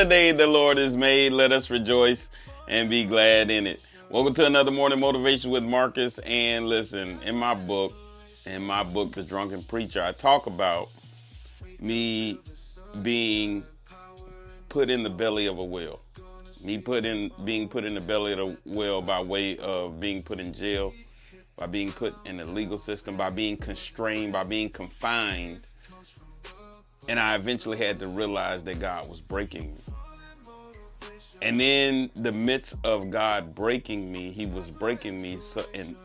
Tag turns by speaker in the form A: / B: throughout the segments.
A: the day the Lord has made. Let us rejoice and be glad in it. Welcome to another morning motivation with Marcus. And listen, in my book, The Drunken Preacher, I talk about me being put in the belly of a whale. Being put in the belly of the whale by way of being put in jail, by being put in the legal system, by being constrained, by being confined. And I eventually had to realize that God was breaking me. And in the midst of God breaking me, he was breaking me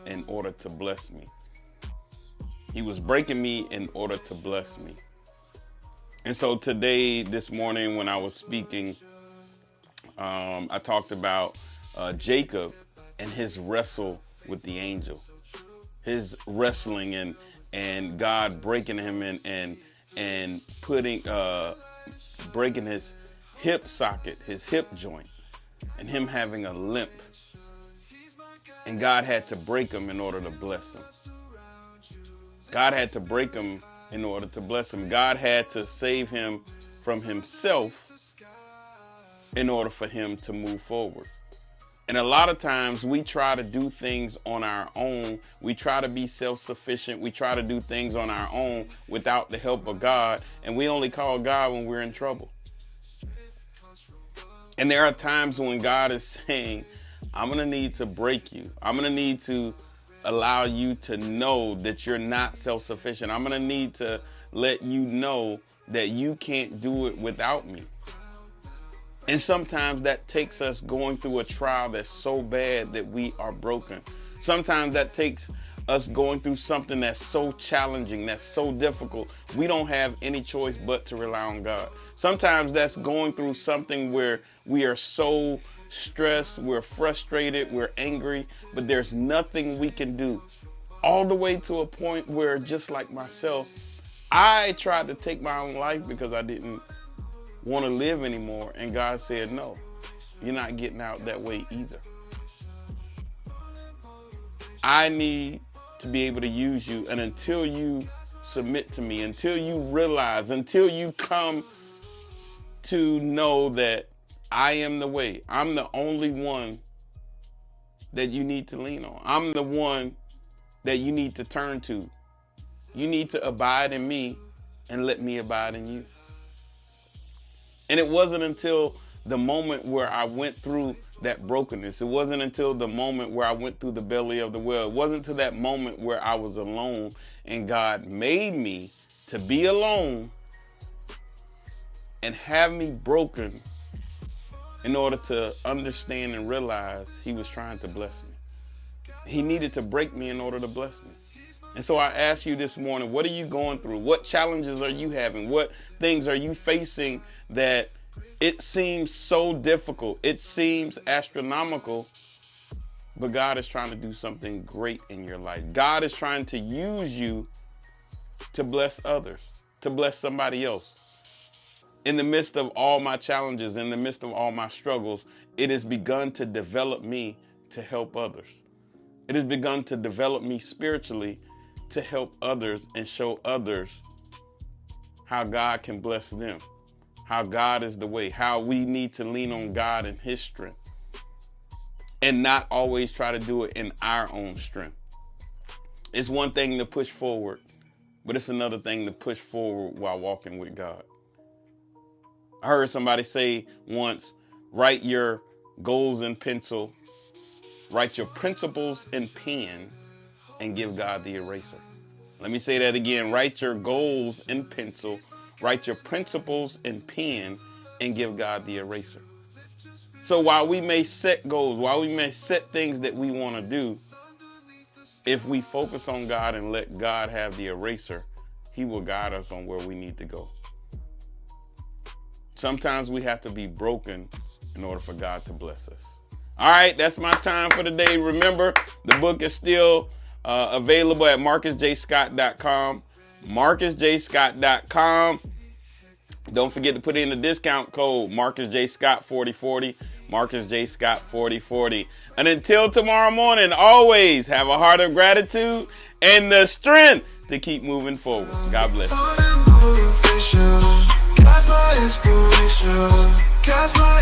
A: in order to bless me. He was breaking me in order to bless me. And so today, this morning, when I was speaking, I talked about Jacob and his wrestle with the angel. His wrestling and God breaking him and putting breaking his hip socket, his hip joint, and him having a limp. And God had to break him in order to bless him. God had to break him in order to bless him. God had to save him from himself in order for him to move forward. And a lot of times we try to do things on our own. We try to be self-sufficient. We try to do things on our own without the help of God. And we only call God when we're in trouble. And there are times when God is saying, I'm going to need to break you. I'm going to need to allow you to know that you're not self-sufficient. I'm going to need to let you know that you can't do it without me. And sometimes that takes us going through a trial that's so bad that we are broken. Sometimes that takes us going through something that's so challenging, that's so difficult, we don't have any choice but to rely on God. Sometimes that's going through something where we are so stressed, we're frustrated, we're angry, but there's nothing we can do. All the way to a point where, just like myself, I tried to take my own life because I didn't want to live anymore. And God said, no, you're not getting out that way either. I need to be able to use you. And until you submit to me, until you realize, until you come to know that I am the way, I'm the only one that you need to lean on. I'm the one that you need to turn to. You need to abide in me and let me abide in you. And it wasn't until the moment where I went through that brokenness. It wasn't until the moment where I went through the belly of the whale. It wasn't until that moment where I was alone and God made me to be alone and have me broken in order to understand and realize he was trying to bless me. He needed to break me in order to bless me. And so I ask you this morning, what are you going through? What challenges are you having? What things are you facing that it seems so difficult? It seems astronomical, but God is trying to do something great in your life. God is trying to use you to bless others, to bless somebody else. In the midst of all my challenges, in the midst of all my struggles, it has begun to develop me to help others. It has begun to develop me spiritually to help others and show others how God can bless them, how God is the way, how we need to lean on God and his strength and not always try to do it in our own strength. It's one thing to push forward, but it's another thing to push forward while walking with God. I heard somebody say once, write your goals in pencil, write your principles in pen, and give God the eraser. Let me say that again. Write your goals in pencil, write your principles in pen, and give God the eraser. So while we may set goals, while we may set things that we want to do, if we focus on God and let God have the eraser, he will guide us on where we need to go. Sometimes we have to be broken in order for God to bless us. All right, that's my time for today. Remember, the book is still available at marcusjscott.com. marcusjscott.com. Don't forget to put in the discount code MarcusJScott4040. MarcusJScott4040. And until tomorrow morning, always have a heart of gratitude and the strength to keep moving forward. God bless you.
B: That's why